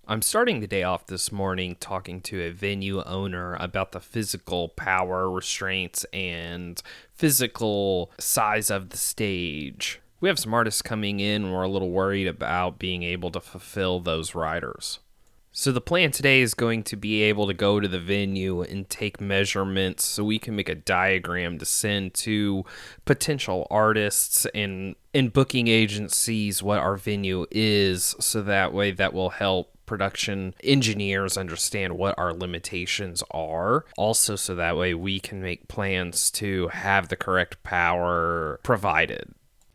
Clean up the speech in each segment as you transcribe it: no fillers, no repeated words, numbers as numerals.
I'm starting the day off this morning talking to a venue owner about the physical power restraints and physical size of the stage. We have some artists coming in and we're a little worried about being able to fulfill those riders. So the plan today is going to be able to go to the venue and take measurements so we can make a diagram to send to potential artists and booking agencies what our venue is, so that way that will help production engineers understand what our limitations are. Also, so that way we can make plans to have the correct power provided.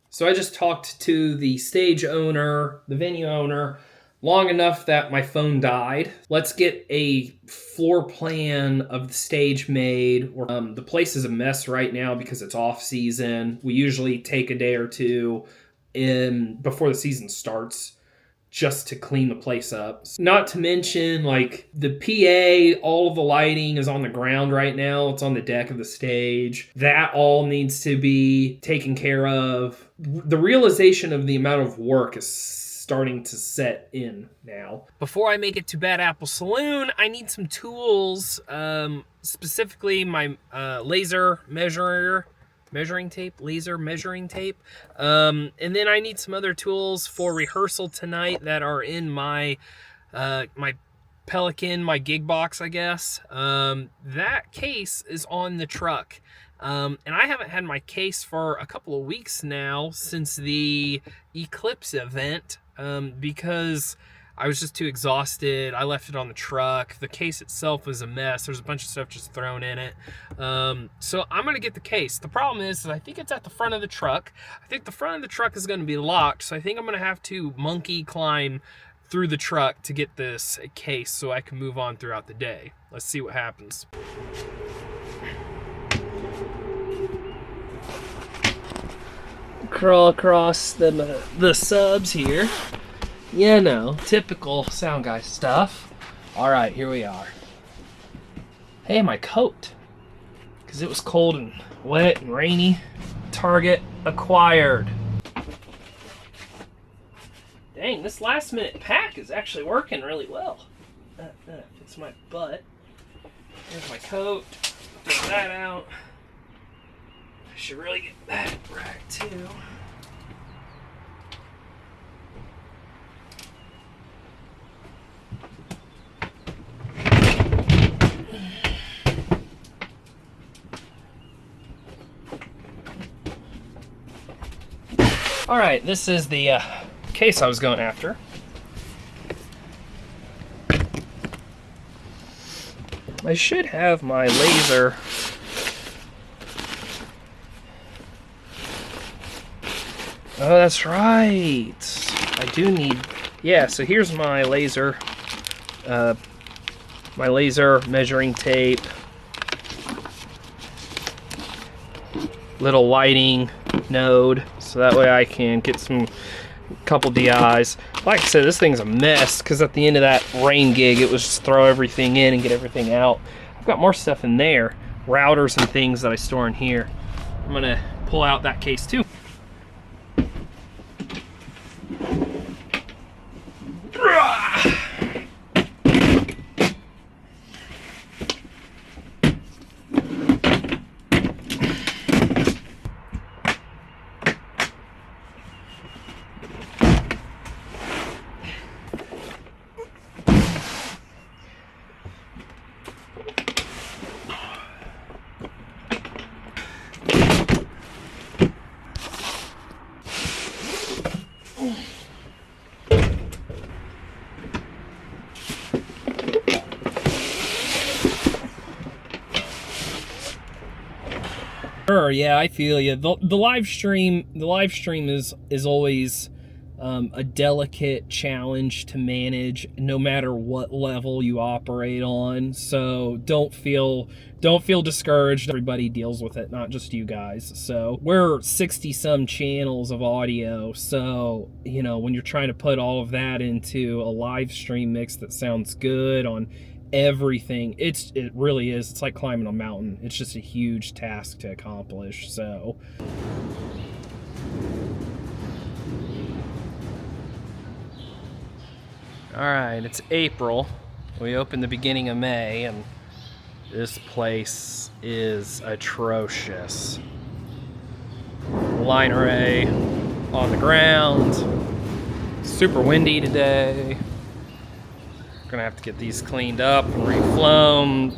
So I just talked to the stage owner, the venue owner, long enough that my phone died. Let's get a floor plan of the stage made. The place is a mess right now because it's off season. We usually take a day or two before the season starts just to clean the place up. Not to mention, like, the PA, all of the lighting is on the ground right now. It's on the deck of the stage. That all needs to be taken care of. The realization of the amount of work is starting to set in now. Before I make it to Bad Apple Saloon, I need some tools, specifically my laser measuring tape. And then I need some other tools for rehearsal tonight that are in my my Pelican, my gig box, I guess. That case is on the truck. And I haven't had my case for a couple of weeks now since the Eclipse event, because I was just too exhausted. I left it on the truck. The case itself was a mess. There's a bunch of stuff just thrown in it. So I'm going to get the case. The problem is I think it's at the front of the truck. I think the front of the truck is going to be locked, so I think I'm going to have to monkey climb through the truck to get this case so I can move on throughout the day. Let's see what happens. Crawl across the subs here. You know, typical sound guy stuff. All right, here we are. Hey, my coat. Because it was cold and wet and rainy. Target acquired. Dang, this last minute pack is actually working really well. Fix my butt. Here's my coat. Take that out. I should really get that rack too. All right, this is the case I was going after. I should have my laser. Oh, that's right. I do need, yeah, so here's my laser measuring tape, little lighting node, so that way I can get some couple DIs. Like I said, this thing's a mess because at the end of that rain gig, it was just throw everything in and get everything out. I've got more stuff in there, routers and things that I store in here. I'm gonna pull out that case too. Sure, yeah, I feel you. The live stream is always a delicate challenge to manage, no matter what level you operate on. So don't feel discouraged. Everybody deals with it, not just you guys. So we're 60 some channels of audio. So, you know, when you're trying to put all of that into a live stream mix that sounds good on everything, it really is, it's like climbing a mountain. It's just a huge task to accomplish. So All right, it's April. We opened the beginning of May, and this place is atrocious. Line array on the ground. Super windy today. Gonna have to get these cleaned up and reflown.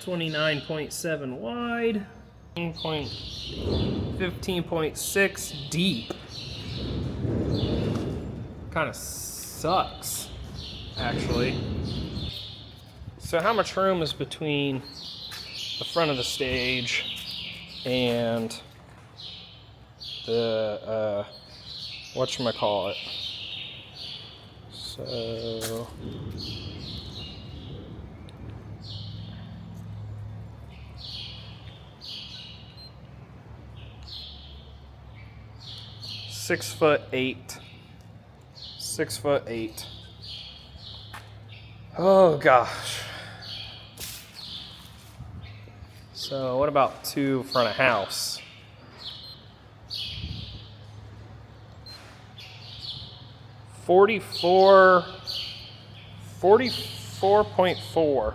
.29.7 wide, 15.6 deep. Kind of sucks, actually. So how much room is between the front of the stage and the, whatchamacallit? So... Six foot eight. Oh gosh. So what about two front of house? 44.4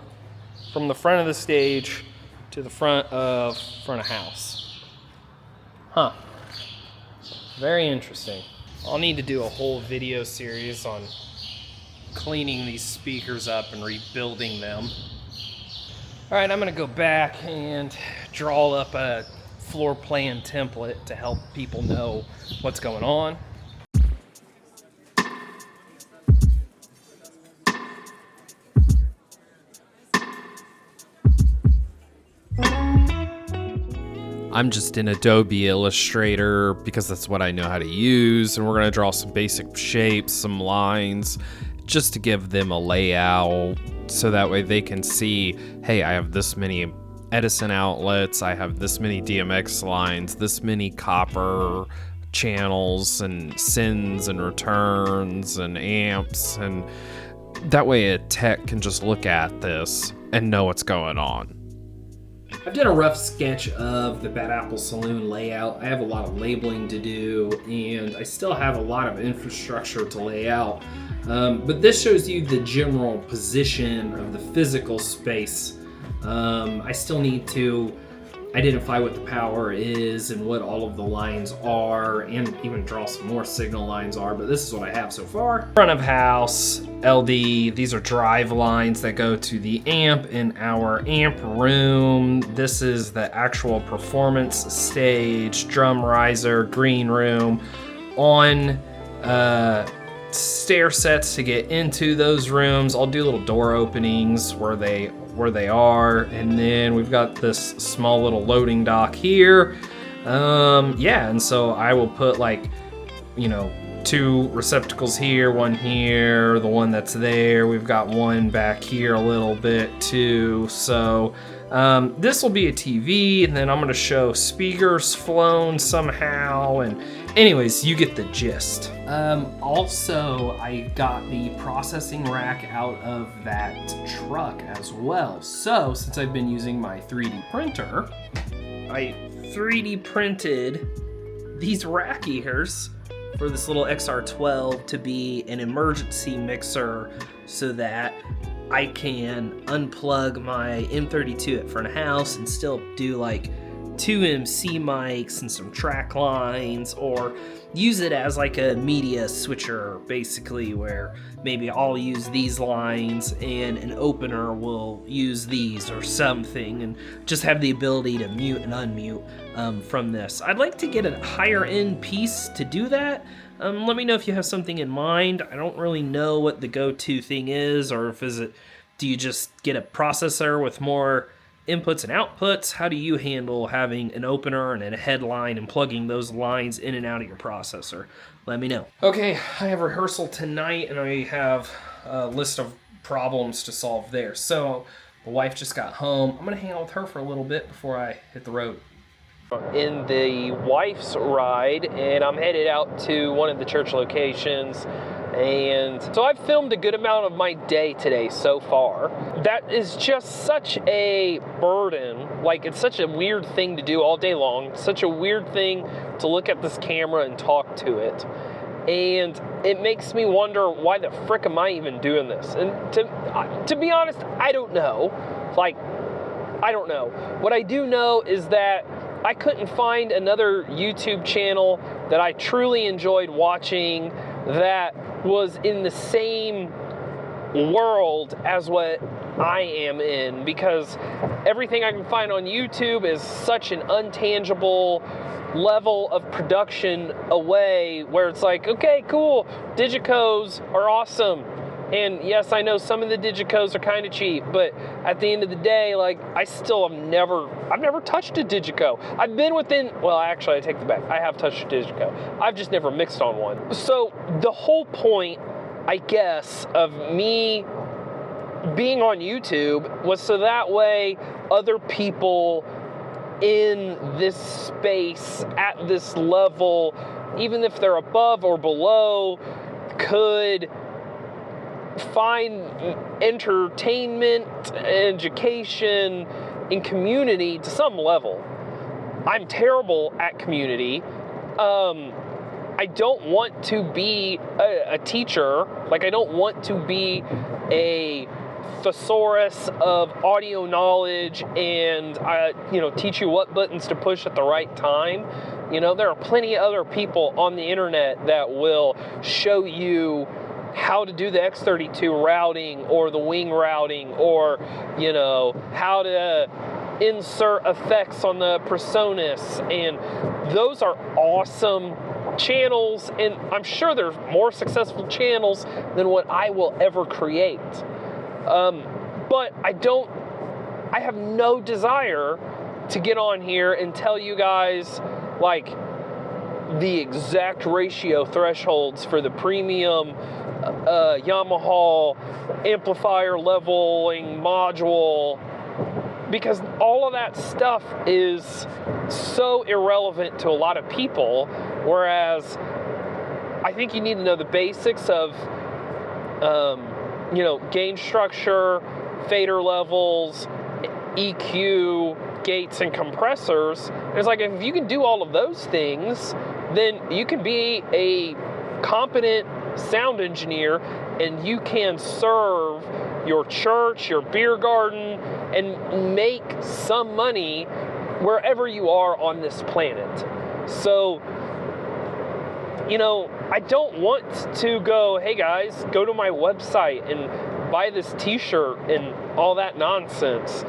from the front of the stage to the front of house. Huh. Very interesting. I'll need to do a whole video series on cleaning these speakers up and rebuilding them. All right, I'm gonna go back and draw up a floor plan template to help people know what's going on. I'm just in Adobe Illustrator because that's what I know how to use, and we're gonna draw some basic shapes, some lines, just to give them a layout so that way they can see, hey, I have this many Edison outlets, I have this many DMX lines, this many copper channels and sends and returns and amps, and that way a tech can just look at this and know what's going on. I've done a rough sketch of the Bad Apple Saloon layout. I have a lot of labeling to do, and I still have a lot of infrastructure to lay out. But this shows you the general position of the physical space. I still need to identify what the power is and what all of the lines are, and even draw some more signal lines are, but this is what I have so far. Front of house, LD, these are drive lines that go to the amp in our amp room. This is the actual performance stage, drum riser, green room. On stair sets to get into those rooms. I'll do little door openings where they are, and then we've got this small little loading dock here. Yeah, and so I will put, like, you know, two receptacles here, one here, the one that's there. We've got one back here a little bit too. So this will be a TV, and then I'm gonna show speakers flown somehow, and anyways, you get the gist. Also, I got the processing rack out of that truck as well. So since I've been using my 3D printer, I 3D printed these rack ears for this little XR12 to be an emergency mixer so that I can unplug my M32 at front of house and still do like 2 MC mics and some track lines, or use it as like a media switcher, basically, where maybe I'll use these lines and an opener will use these or something, and just have the ability to mute and unmute from this. I'd like to get a higher end piece to do that. Let me know if you have something in mind. I don't really know what the go-to thing is, or if do you just get a processor with more inputs and outputs? How do you handle having an opener and a headline and plugging those lines in and out of your processor? Let me know. Okay, I have rehearsal tonight, and I have a list of problems to solve there. So the wife just got home. I'm gonna hang out with her for a little bit before I hit the road. in the wife's ride, and I'm headed out to one of the church locations. And so I've filmed a good amount of my day today so far. That is just such a burden. Like, it's such a weird thing to do all day long. It's such a weird thing to look at this camera and talk to it. And it makes me wonder, why the frick am I even doing this? And to be honest, I don't know. Like, I don't know. What I do know is that I couldn't find another YouTube channel that I truly enjoyed watching that was in the same world as what I am in, because everything I can find on YouTube is such an untangible level of production away, where it's like, okay, cool, Digicos are awesome. And yes, I know some of the Digicos are kind of cheap, but at the end of the day, like, I've never touched a Digico. I've been within, well, actually, I take that back. I have touched a Digico. I've just never mixed on one. So the whole point, I guess, of me being on YouTube was so that way other people in this space at this level, even if they're above or below, could find entertainment, education, and community to some level. I'm terrible at community. I don't want to be a teacher. Like, I don't want to be a thesaurus of audio knowledge and teach you what buttons to push at the right time. There are plenty of other people on the internet that will show you how to do the X32 routing or the wing routing, or how to insert effects on the PreSonus, and those are awesome channels, and I'm sure there's more successful channels than what I will ever create. But I have no desire to get on here and tell you guys, like, the exact ratio thresholds for the premium Yamaha amplifier leveling module, because all of that stuff is so irrelevant to a lot of people, whereas I think you need to know the basics of gain structure, fader levels, EQ, gates, and compressors. And it's like, if you can do all of those things, then you can be a competent sound engineer, and you can serve your church, your beer garden, and make some money wherever you are on this planet. So, I don't want to go, hey guys, go to my website and buy this t-shirt and all that nonsense.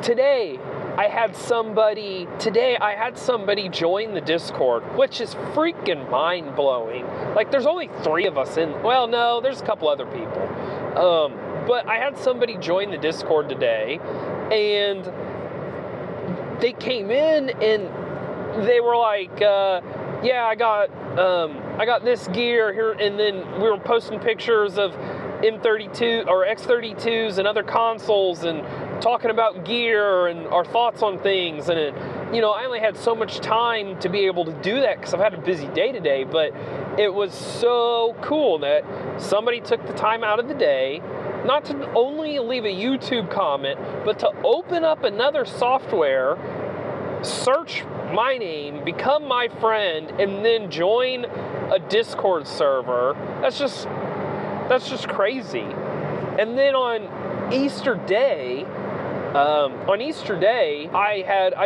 Today I had somebody join the Discord, which is freaking mind-blowing. Like, there's only 3 of us in, well, no, there's a couple other people. But I had somebody join the Discord today, and they came in and they were like, yeah, I got this gear here, and then we were posting pictures of M32 or X32s and other consoles, and talking about gear and our thoughts on things. And I only had so much time to be able to do that because I've had a busy day today, but it was so cool that somebody took the time out of the day, not to only leave a YouTube comment, but to open up another software, search my name, become my friend, and then join a Discord server. That's just crazy. And then on Easter Day, I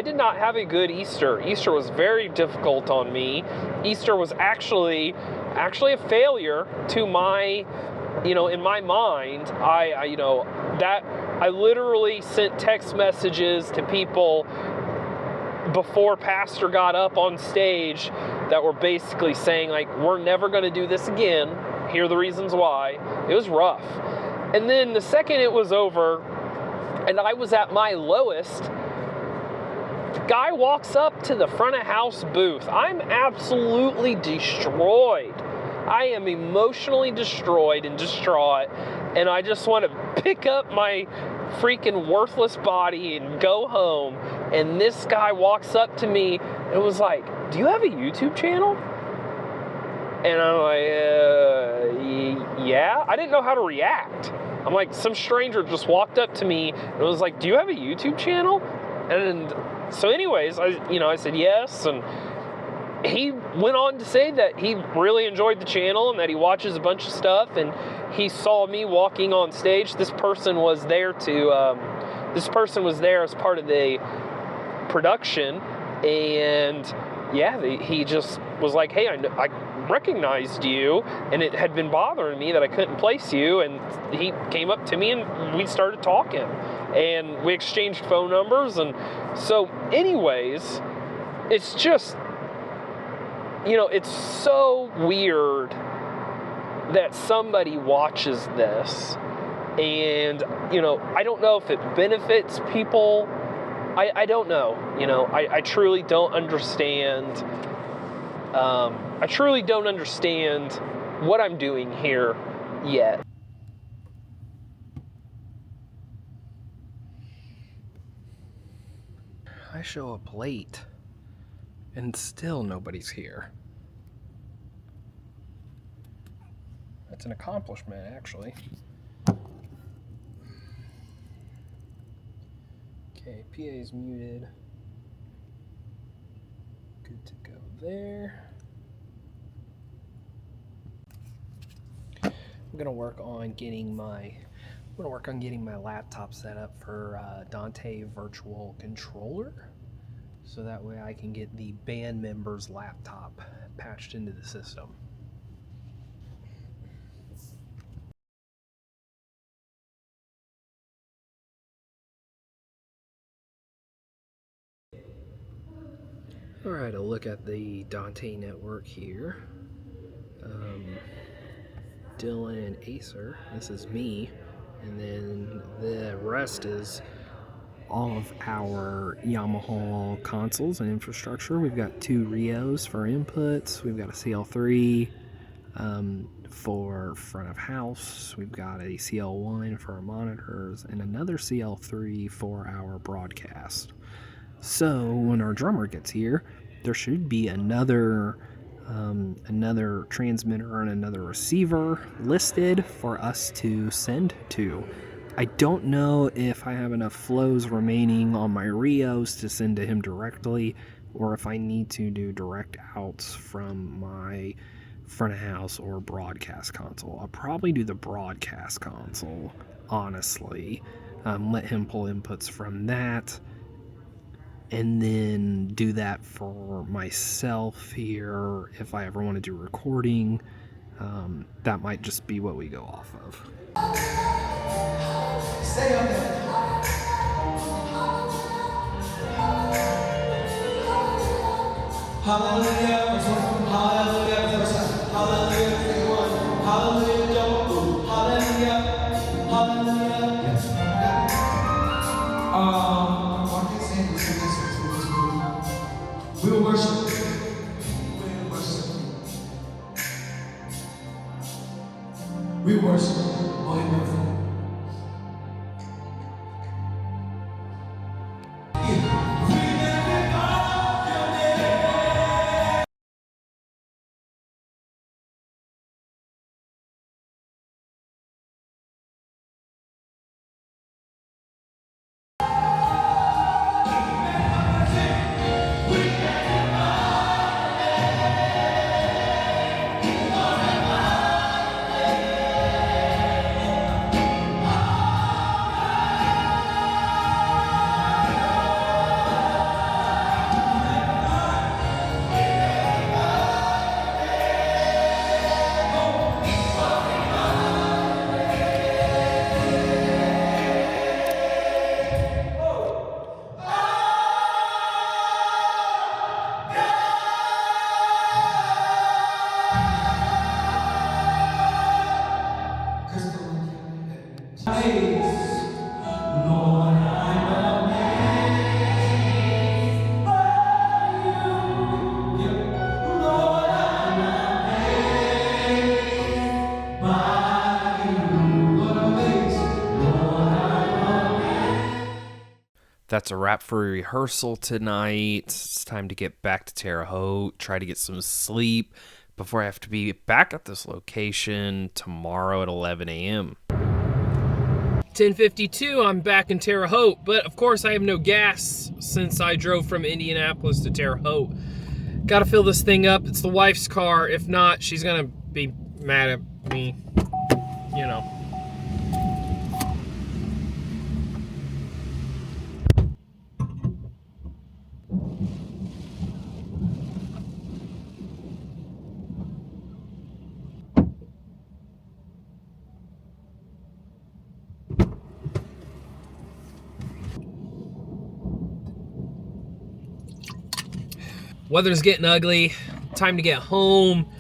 did not have a good Easter. Easter was very difficult on me. Easter was actually a failure to my, in my mind. I literally sent text messages to people before Pastor got up on stage that were basically saying, like, we're never going to do this again. Here are the reasons why. It was rough. And then the second it was over, and I was at my lowest, the guy walks up to the front of house booth. I'm absolutely destroyed. I am emotionally destroyed and distraught. and I just want to pick up my freaking worthless body and go home. And this guy walks up to me and was like, "Do you have a YouTube channel?" And I'm like, yeah. I didn't know how to react. I'm like, some stranger just walked up to me and was like, "Do you have a YouTube channel?" And so anyways, I said yes, and he went on to say that he really enjoyed the channel and that he watches a bunch of stuff, and he saw me walking on stage. This person was there as part of the production, and yeah, he just was like, "Hey, I recognized you, and it had been bothering me that I couldn't place you," and he came up to me and we started talking, and we exchanged phone numbers. And so anyways, it's just, it's so weird that somebody watches this, and I don't know if it benefits people. I don't know. I truly don't understand. I truly don't understand what I'm doing here yet. I show up late, and still nobody's here. That's an accomplishment, actually. Okay, PA's muted. Good to go there. I'm gonna work on getting my laptop set up for Dante Virtual Controller, so that way I can get the band member's laptop patched into the system. Alright, I'll look at the Dante network here. Dylan and Acer, this is me, and then the rest is all of our Yamaha consoles and infrastructure. We've got 2 Rios for inputs, we've got a CL3 for front of house, we've got a CL1 for our monitors, and another CL3 for our broadcast. So when our drummer gets here, there should be another transmitter and another receiver listed for us to send to. I don't know if I have enough flows remaining on my Rios to send to him directly, or if I need to do direct outs from my front of house or broadcast console. I'll probably do the broadcast console, honestly. Let him pull inputs from that, and then do that for myself here if I ever want to do recording. That might just be what we go off of. Stay up there. Hallelujah, hallelujah, hallelujah, hallelujah, hallelujah, hallelujah. Yes. We will worship. We worship. Oh, That's a wrap for rehearsal tonight. It's time to get back to Terre Haute, try to get some sleep before I have to be back at this location tomorrow at 11 a.m. 10:52, I'm back in Terre Haute, but of course I have no gas since I drove from Indianapolis to Terre Haute. Gotta fill this thing up. It's the wife's car. If not, she's gonna be mad at me, you know. Weather's getting ugly. Time to get home.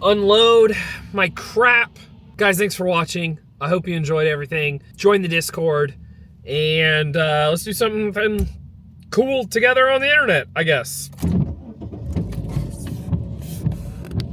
Unload my crap. Guys, thanks for watching. I hope you enjoyed everything. Join the Discord. And let's do something cool together on the internet, I guess.